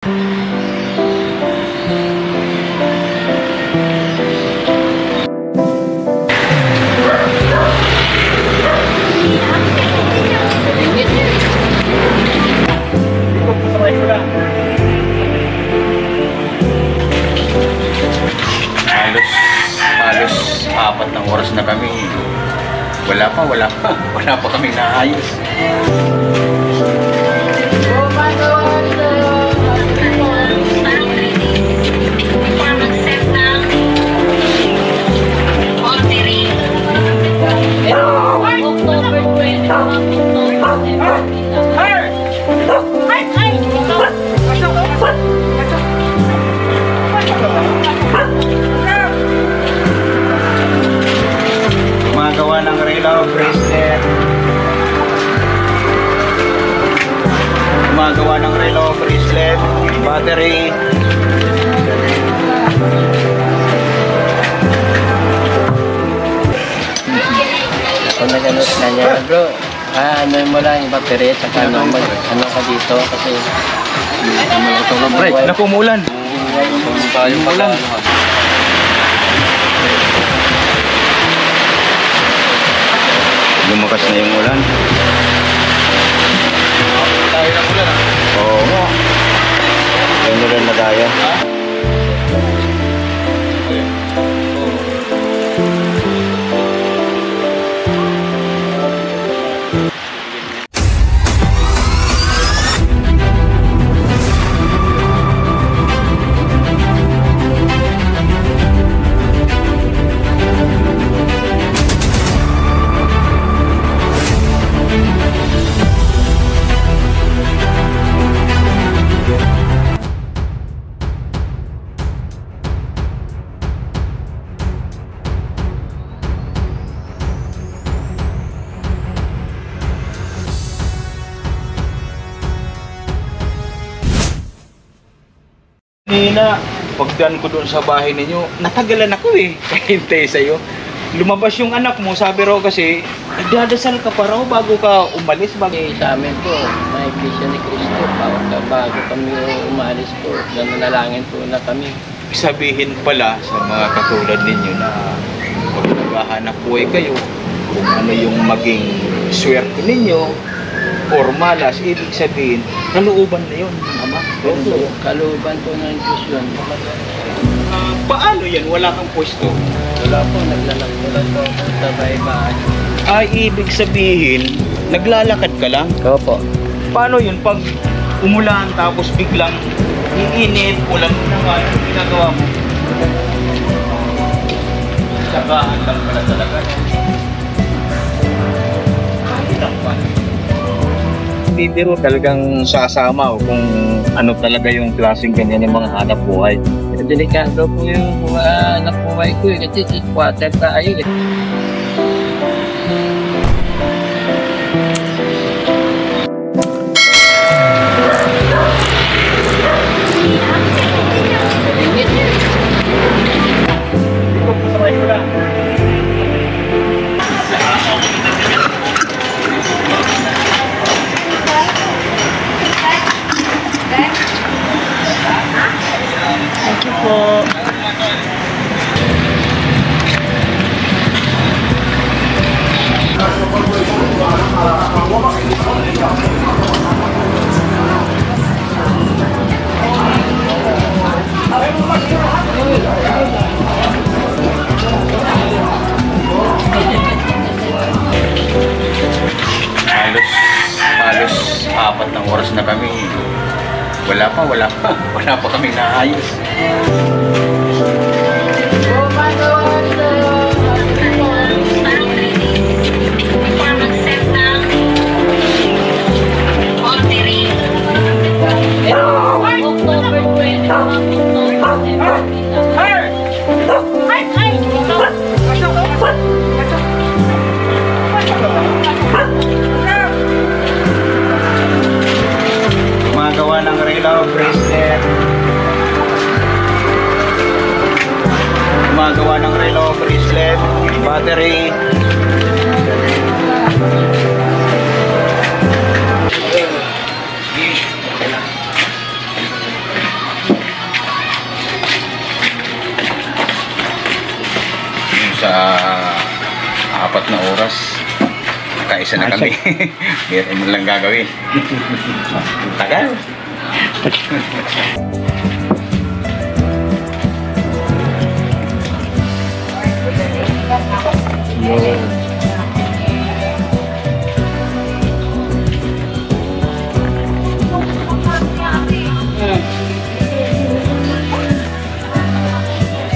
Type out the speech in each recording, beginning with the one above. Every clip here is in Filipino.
Halos 4 na oras na kami. Wala pa kami naayos. Gumagawa ng relo bracelet. Gumagawa ng relo bracelet, battery. Kung naganot na niya, bro, ano mo lang yung battery at saka ano ka dito kasi Break, napumulan. Umulan. Lumakas na yung ulan. Tayo ng ulan ah. Oo. Yung ulan na tayo. Nina, pagdaan ko doon sa bahay ninyo, natagalan ako eh, kahintay sa'yo. Lumabas yung anak mo, sabi raw kasi, nagdadasal ka pa raw bago ka umalis. sa amin po, may iglesia ni Cristo, bago kami umalis po, nanalangin po na kami. Sabihin pala sa mga katulad ninyo na pag naghahanap buhay kayo, kung ano yung maging swerte ninyo, or malas, ibig sabihin, kalooban na yun, Ama. Opo, kalooban po ng Diyos yun. Paano yan? Wala kang pwesto? Wala po, naglalakad po sa bahay-bahay. Ay, ibig sabihin, naglalakad ka lang? Opo. Paano yun? Pag umulan tapos biglang iinit, ulan naman, ang ginagawa mo? Sabahan lang pala talaga. Bibiro talagang sasama o kung ano talaga yung klaseng ganyan yung mga hanap buhay. Delikado po yung anak buhay ko eh, kasi quarter tayo eh. Thank you po. Halos 4 na oras na kami. Wala pa kami naayos. Gumagawa ng relo bracelet. Gumagawa ng relo bracelet, battery. 4 na oras, kaisa na kami. Meron mo lang gagawin. Ang tagal.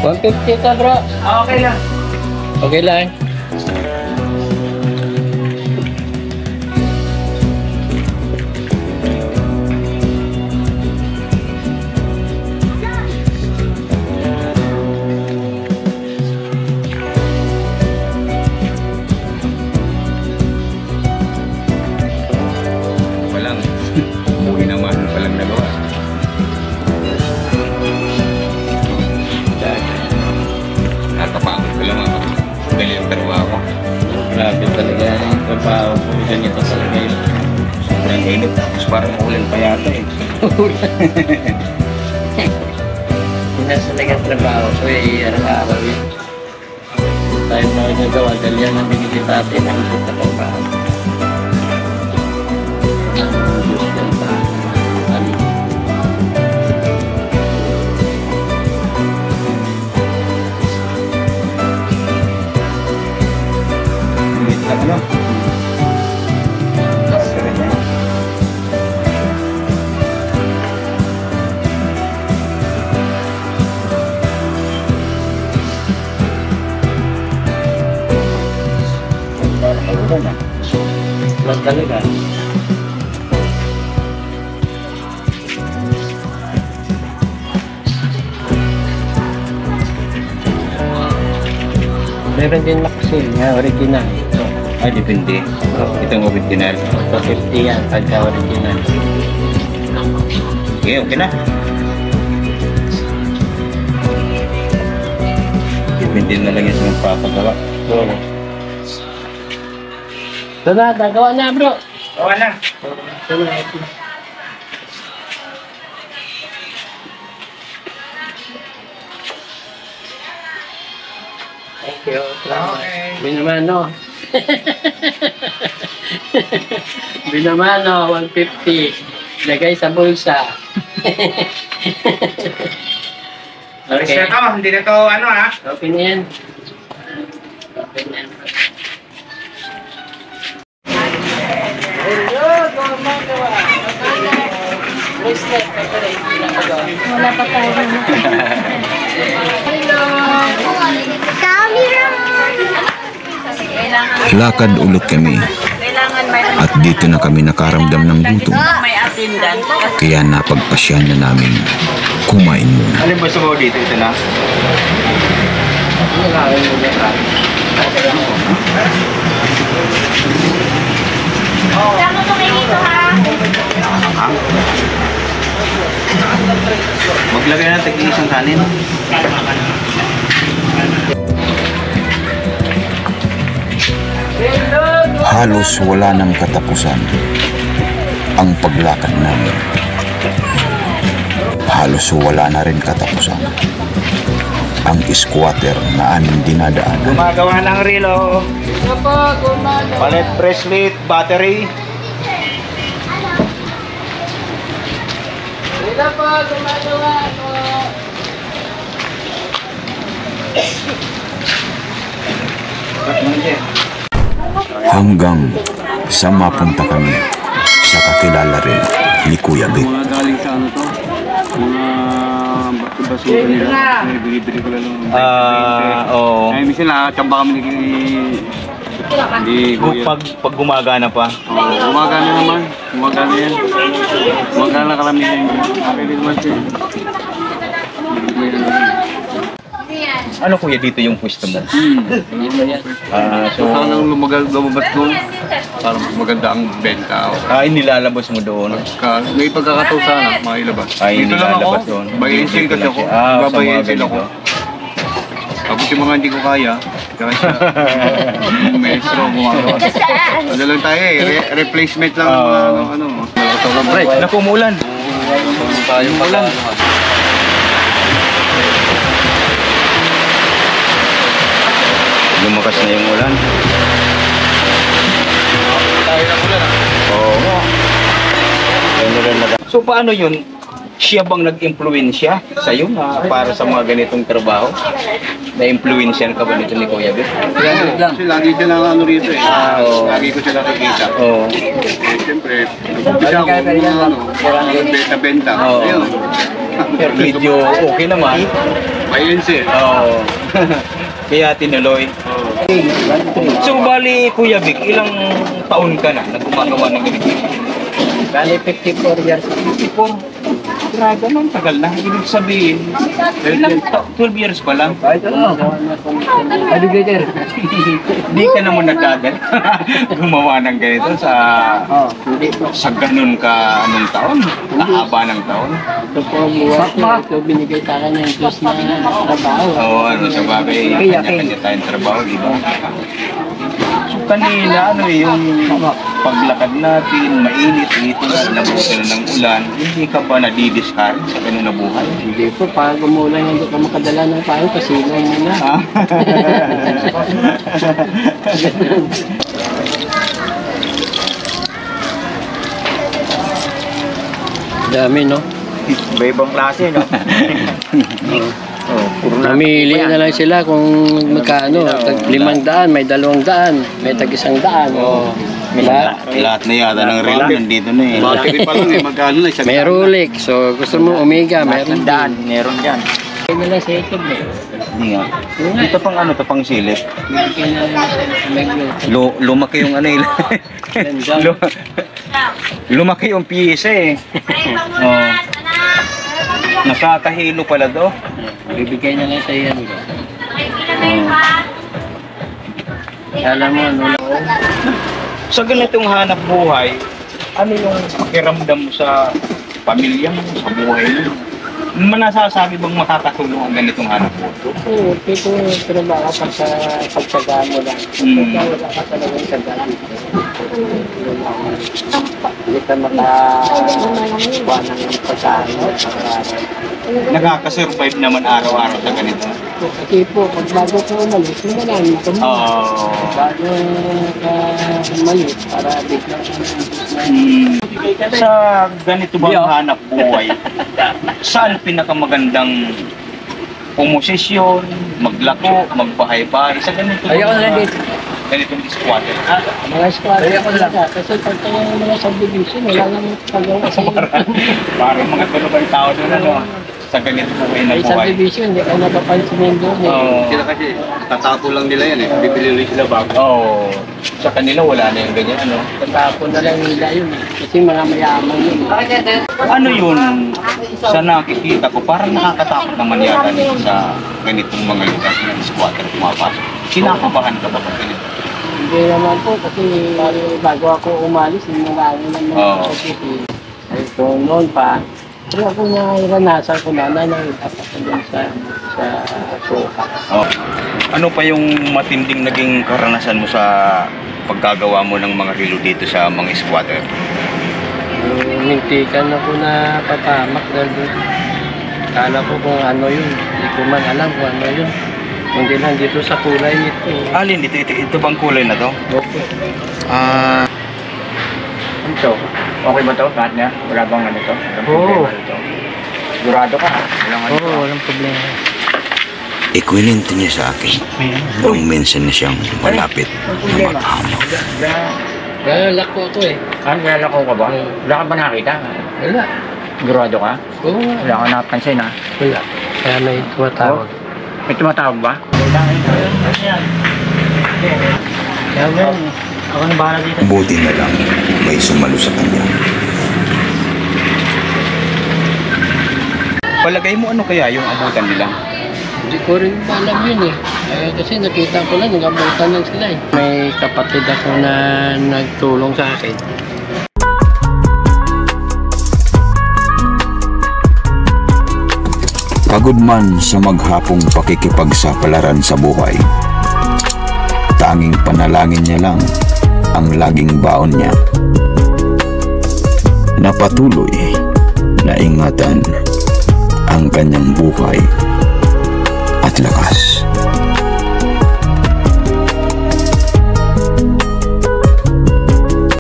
$150 ka, bro. Okay lang. Okay lang. Walang umuwi naman, walang nagawa. Nakapagod ko lang ako. Galing ang trabaho ko. Grabe talaga yung trabaho ko. Ganito talaga yun. Sobrang init. Tapos parang ulan pa yata eh. Pinas talaga trabaho ko eh. Araw-araw yun. Tayo na nagawa. Dahil yan ang binigay sa atin. Ang gusto na trabaho. Ang gusto na trabaho. Init lang ano? Kasi rin yan. Parang ulan ah. Lang talaga. Meron din Maxil nga, original. Ito. Ay, depende. Itong original. Ito 50 yan, pagka original. Okay, okay na. Depende na lang yan sa magpapagawa. So, ito na, nagawa na bro. Okay na. Ito na, ito na. Thank you. Okay. Binamano. Binamano, 150. Lagay sa bulsa. Okay. Okay. Hindi na to ano ha? Open yan. Open yan. Hello, gumagawa. Bracelet, Wala pa tayo naman. Camera! Kailangan, Lakad ulit kami kailangan may at dito na kami nakaramdam ng gutom. may attendant. Kaya napagpasyan na namin kumain muna. Ano ba mo dito? Ito na? Ano gawin mo dyan? Sama mo kayo dito ha? Ha? Maglagay na tag-iisang kanin. Halos wala nang katapusan ang paglakad namin. Halos wala na rin katapusan ang squatter na aming dinadaanan. Gumagawa ng relo. Palit bracelet, battery. Dito po, gumagawa po. Hanggang sa mapunta kami sa kakilala rin ni Kuya Vic. Mga galing sa ano to? Mga basura nila. Binibili ko lang ng Oo. Ay, minsan nakachamba kami ni Kuya. Pag gumagana pa. Oo, gumagana naman. Gumagana yan. Gumagana karamihan. Okay din naman siya. Ano kuya dito yung pwesto mo? Dito yan. So, Sanang lumabas doon para maganda ang benta. nilalabas mo doon. May pagkakataon sana, mailabas. Ay, Dito lang nilalabas ako. doon. Bayensin kasi ako. Sa mga Babayensin ako. ganito. Tapos yung mga hindi ko kaya, kaya siya, maestro, gumagawa. Ano lang tayo eh, replacement lang ng mga ano. Break. Naku, umulan. Tayo ulan. Lumakas na yung ulan. Oo. So paano yun? Siya bang nag-impluensya sa'yo na para sa mga ganitong trabaho? Na-impluensyan ka ba nito ni Kuya Vic? Kasi lagi sila ano rito eh. Oo. Lagi ko sila nakikita. Oo. Siyempre, nag-umpisa ako benta-benta. Oo. Ayun. Pero medyo okay naman. Mayense. Oo. Kaya tinuloy. So bali Kuya Vic, ilang taon ka na gumagawa ng ganito? Bali, 54 years. 54. Grabe naman, tagal na. Ibig sabihin, 12 years pa lang. Alligator. Hindi ka naman nagkagal gumawa ng ganito Hindi po. sa ganun ka anong taon? Kahaba ng taon? Ito po buwan. Ito binigay sa akin ng Diyos na trabaho. Oo, ano sa bagay, kanya-kanya tayong trabaho, di ba? So kanina, yung paglakad natin, mainit, dito na, inabutan na ng ulan, hindi ka ba nadidiscard sa ganun na buhay? Hindi po, pag umulan hindi ka makadala ng payo, kasino muna. Ah. Dami, no? Iba-ibang klase, no? Namili na lang sila kung magkano. Tag 500, may 200, may tag 100. Lahat na yata ng relo nandito na eh. Battery pa lang eh. Magkano na isang May Rolex. So, gusto mo Omega, meron daan. Meron dyan. Bigyan na lang sa ito, eh. Hindi nga. Ito pang ano, ito pang silip. Bigyan na lang sa Omega. Lumaki yung ano lumaki yung piyesa eh. Oh. Nakakahilo pala do. Bibigay na lang sa iyan. Alam mo, ano lang. Sa ganitong hanap buhay, ano yung pakiramdam mo sa pamilya mo, sa buhay mo? Manasasabi bang makakatulong ang ganitong hanap buhay? Oo, pero trabaho pa sa pagsaga mo lang. Wala ka talagang saga. Hindi ka makakuha ng pagkain. Nakakasurvive naman araw-araw sa ganito. Kasi po, pag bago ko umalis, marami ka mo. Oo. Bago ka umalis, para bigla ka Sa ganito bang hanap buhay, saan pinakamagandang pumosisyon, maglako, magbahay-bahay sa ganito? Ayaw na lang dito. Ganitong squatter. Mga squad, kasi pag tayo mga subdivision, wala nang pagawa sa Parang mga tulungan tao doon ano, sa ganito po kayo na May buhay. subdivision, hindi ka napapansin doon. Oo. Sila kasi, tatapo lang nila yan eh. Bibili rin sila bago. Oo. Sa kanila wala na yung ganyan ano. Tatapon na lang nila yun. Kasi mga mayaman yun. Ano yun, sa nakikita ko, parang nakakatakot naman yata nito sa ganitong mga lugar ng squatter pumapasok. Kinakabahan ka ba pag ganito? Hindi naman po, kasi bago ako umalis, nalangin ng mga Oo. city. So noon pa, pero ako naranasan ko na nakita ko dun sa soka. Oh. Ano pa yung matinding naging karanasan mo sa paggagawa mo ng mga relo dito sa mga squatter? Mintikan ako na papamak dahil doon. Kala ko kung ano yun, hindi ko man alam kung ano yun. Hindi lang dito sa kulay nito. Alin, ito bang kulay na to? Okay. Ito. Okay ba to? Lahat niya? Wala bang ano to? Oo. Sigurado ka? Walang ano to? walang problema. Ikwinento niya sa akin noong minsan na siyang malapit na maghamak. Lalak ko ito eh. Nalala ko ka ba? Wala ka ba nakita? Wala. Sigurado ka? Oo nga. Wala ka napansin ha? Wala. Kaya may tumatawag. May tumatawag ba? Kaya nga. Ako na bahala dito. Buti na lang may sumalo sa kanya. Palagay mo ano kaya yung abutan nila? Hindi ko rin alam yun eh. Kasi nakita ko lang, nag-abutan lang sila eh. May kapatid ako na nagtulong sa akin. Pagod man sa maghapong pakikipagsapalaran sa buhay, tanging panalangin niya lang ang laging baon niya, na patuloy na ingatan ang kanyang buhay at lakas.